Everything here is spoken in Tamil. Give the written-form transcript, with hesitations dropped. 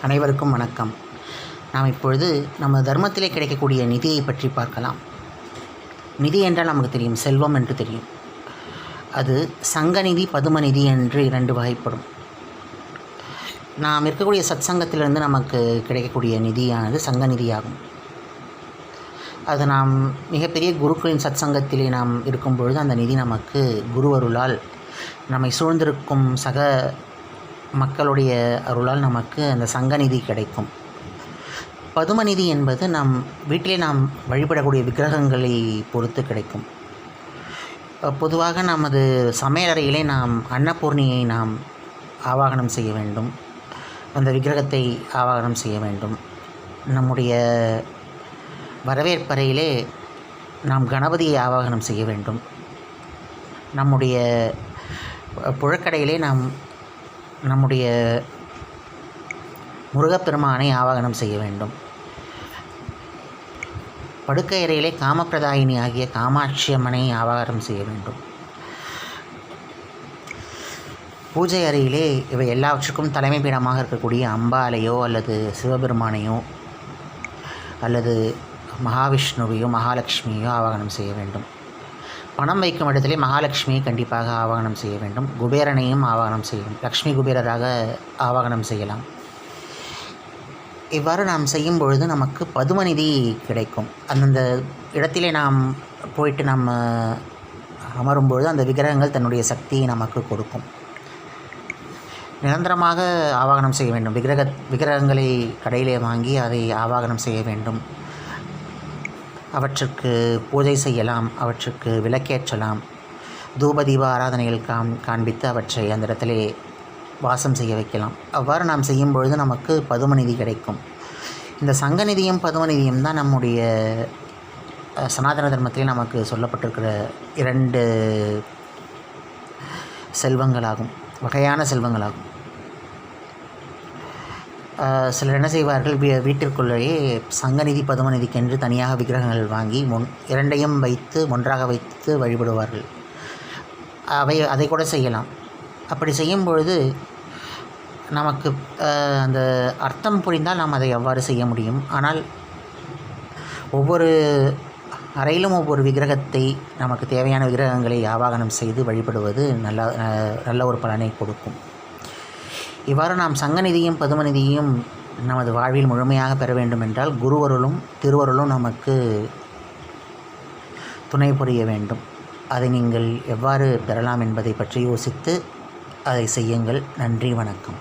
அனைவருக்கும் வணக்கம். நாம் இப்பொழுது நம்ம தர்மத்திலே கிடைக்கக்கூடிய நிதியை பற்றி பார்க்கலாம். நிதி என்றால் நமக்கு தெரியும், செல்வம் என்று தெரியும். அது சங்கநிதி, பதுமநிதி என்று 2 வகைப்படும். நாம் இருக்கக்கூடிய சத்சங்கத்திலிருந்து நமக்கு கிடைக்கக்கூடிய நிதியானது சங்கநிதியாகும். அது நாம் மிகப்பெரிய குருக்களின் சத்சங்கத்திலே நாம் இருக்கும் பொழுது அந்த நிதி நமக்கு குருவருளால், நம்மை சூழ்ந்திருக்கும் சக மக்களுடைய அருளால் நமக்கு அந்த சங்கநிதி கிடைக்கும். பதுமநிதி என்பது நம் வீட்டிலே நாம் வழிபடக்கூடிய விக்கிரகங்களை பொறுத்து கிடைக்கும். பொதுவாக நமது சமையலறையிலே நாம் அன்னபூர்ணியை நாம் ஆவாகனம் செய்ய வேண்டும், அந்த விக்கிரகத்தை ஆவாகனம் செய்ய வேண்டும். நம்முடைய வரவேற்பறையிலே நாம் கணபதியை ஆவாகனம் செய்ய வேண்டும். நம்முடைய புழக்கடையிலே நாம் நம்முடைய முருகப்பெருமானை ஆவாகனம் செய்ய வேண்டும். படுக்கை அறையிலே காமப்பிரதாயினி ஆகிய காமாட்சி அம்மனை ஆவாகனம் செய்ய வேண்டும். பூஜை அறையிலே இவை எல்லாவற்றுக்கும் தலைமை பீடமாக இருக்கக்கூடிய அம்பாலையோ அல்லது சிவபெருமானையோ அல்லது மகாவிஷ்ணுவையோ மகாலட்சுமியோ ஆவாகனம் செய்ய வேண்டும். பணம் வைக்கும் இடத்திலே மகாலட்சுமியை கண்டிப்பாக ஆவாகனம் செய்ய வேண்டும். குபேரனையும் ஆவாகனம் செய்யணும், லக்ஷ்மி குபேரராக ஆவாகனம் செய்யலாம். இவ்வாறு நாம் செய்யும் பொழுது நமக்கு பதுமநிதி கிடைக்கும். அந்தந்த இடத்திலே நாம் போயிட்டு நம்ம அமரும்பொழுது அந்த விக்கிரகங்கள் தன்னுடைய சக்தியை நமக்கு கொடுக்கும். நிரந்தரமாக ஆவாகனம் செய்ய வேண்டும். விக்கிரகங்களை கடையிலே வாங்கி அதை ஆவாகனம் செய்ய வேண்டும். அவற்றுக்கு பூஜை செய்யலாம், அவற்றுக்கு விளக்கேற்றலாம், தூபதீப ஆராதனைகள் காண்பித்து அவற்றை அந்த இடத்திலே வாசம் செய்ய வைக்கலாம். அவ்வாறு நாம் செய்யும் பொழுது நமக்கு பதுமநிதி கிடைக்கும். இந்த சங்கநிதியும் பதுமநிதியும் தான் நம்முடைய சனாதன தர்மத்திலே நமக்கு சொல்லப்பட்டிருக்கிற 2 செல்வங்களாகும், வகையான செல்வங்களாகும். சிலர் என்ன செய்வார்கள், வீட்டிற்குள்ளேயே சங்கநிதி பதுமநிதிக்கென்று தனியாக விக்கிரகங்கள் வாங்கி 2ஐயும் வைத்து ஒன்றாக வைத்து வழிபடுவார்கள். அதை கூட செய்யலாம். அப்படி செய்யும் பொழுது நமக்கு அந்த அர்த்தம் புரிந்தால் நாம் அதை எவ்வாறு செய்ய முடியும். ஆனால் ஒவ்வொரு அறையிலும் ஒவ்வொரு விக்கிரகத்தை, நமக்கு தேவையான விக்கிரகங்களை ஆவாகனம் செய்து வழிபடுவது நல்ல ஒரு பலனை கொடுக்கும். இவ்வாறு நாம் சங்கநிதியும் பதுமநிதியும் நமது வாழ்வில் முழுமையாக பெற வேண்டும் என்றால் குருவருளும் திருவருளும் நமக்கு துணை புரிய வேண்டும். அதை நீங்கள் எவ்வாறு பெறலாம் என்பதை பற்றி யோசித்து அதை செய்யுங்கள். நன்றி, வணக்கம்.